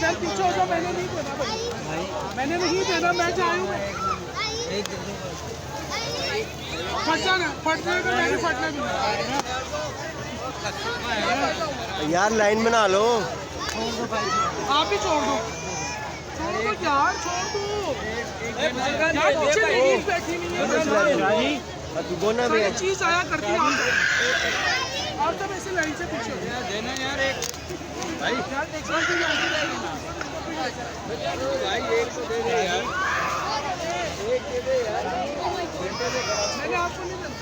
चल पीछे हो जाओ, मैंने नहीं देना भाई, मैंने नहीं देना, मैं जाऊँ फट जाना, फट जाएगा, मैंने फटना भी यार लाइन बना लो। आप ही छोड़ दो यार, छोड़ दो यार, पीछे लेडीज बैठी नहीं है, बोना भी चीज आया करती है आप सब ऐसे लाइन से पीछे देना यार एक भाई यार, भाई एक तो दे दे यार, एक दे दे यार, मैंने आपको नहीं देना।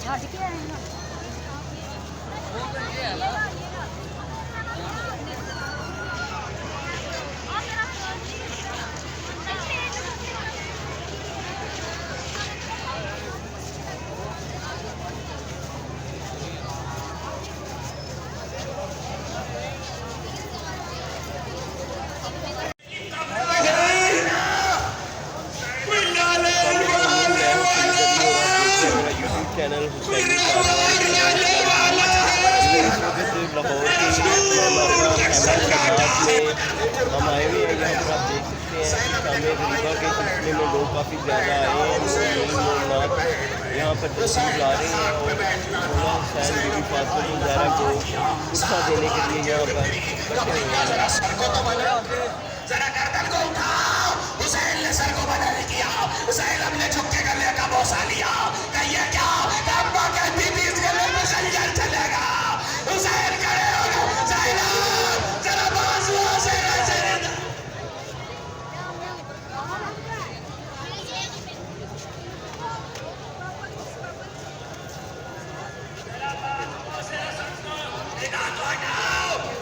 छड़ के आए ना चैनल हुसैनी कारवां लाहौर के हम आए हुए हैं। यहाँ पर आप देख सकते हैं कि शाम गरीबा के सिलसिले में लोग काफ़ी ज़्यादा आए हैं। यहाँ पर तस्वीर ला रहे हैं और मौला हुसैन बीबी फातिमा ज़हरा को उत्साह देने के लिए यहाँ पर इकट्ठे हुए हैं। हुसैन ने सर को बदल किया, ज़ैनब ने झुक के गले का बोसा लिया, कहिए क्या अब्बा कहती थी इस गले में खंजर चलेगा। हुसैन खड़े हो गए, ज़ैनब जरा बाजू से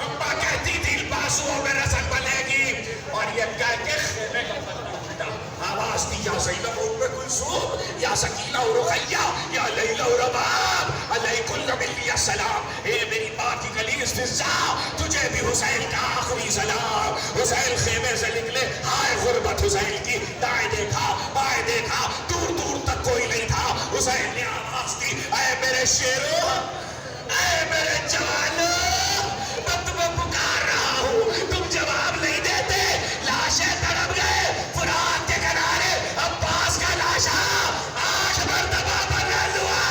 अब्बा कहती थी बाजुओं में रसद बनेगी, और ये कह के आवाज दी, या ज़ैनब उम्मे कुलसूम, या सकीना और रुक़ैया, या लैला और रबाब, अलैकुल्ल मिन्नी अस्सलाम। ए मेरी माँ की गलीज़ फिज़ा, तुझे भी हुसैन का आखिरी सलाम। हुसैन खेमे से निकले, हाय गुर्बत हुसैन की, दाएं देखा बाएं देखा, दूर दूर तक कोई नहीं था। हुसैन ने आवाज दी, ऐ मेरे शेरों, ऐ मेरे जवानों, मैं तुम्हें पुकार रहा हूँ, तुम जवाब नहीं देते। लाशें तड़प गए फुरात के किनारे, अब्बास का लाशा 8 मरतबा बदल हुआ।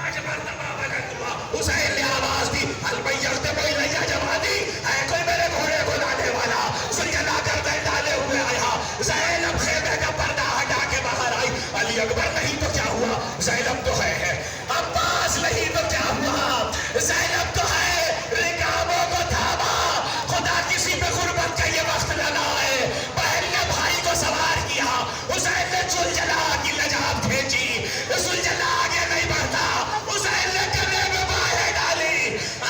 8 मरतबा बदल हुआ। हुसैन ने आवाज दी, हल बैयते बैलैया जवानी, है कोई मेरे घोड़े को लाने वाला। सुलझना कर दे डाले हुए आया, ज़ैनब खेमे का पर्दा हटा के बाहर आई। अली अकबर नहीं तो क्या हुआ, ज़ैनब तो है। अब्बास नहीं तो क्या हुआ, ज़ैनब तो है। रिकाबों को थामा, खुदा किसी पे गुर्बत का ये वक्त न लाए। बहन ने भाई को सवार किया, हुसैन ने सुलझना की लजाब खींची, सुलझना आगे नहीं बढ़ता। हुसैन ने गले में बाहें डाली,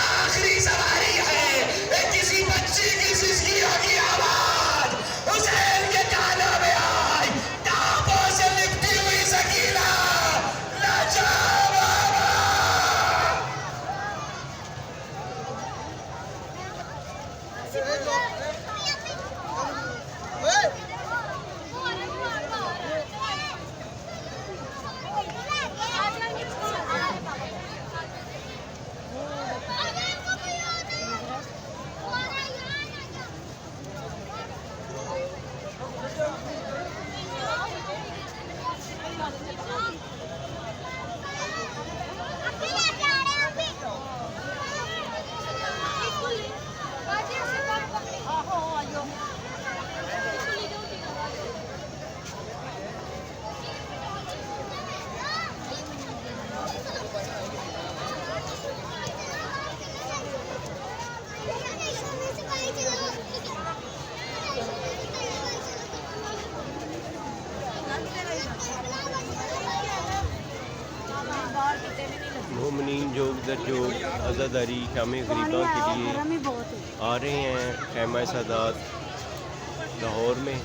आखिरी सवारी है। किसी बच्ची की सिसकी होगी आवाज हुसैन के कानों में आई, टापों से लिपटी हुई सकीना इधर जो आज़ादारी शाम गरीबा के लिए आ रहे हैं खैमा सादात लाहौर में।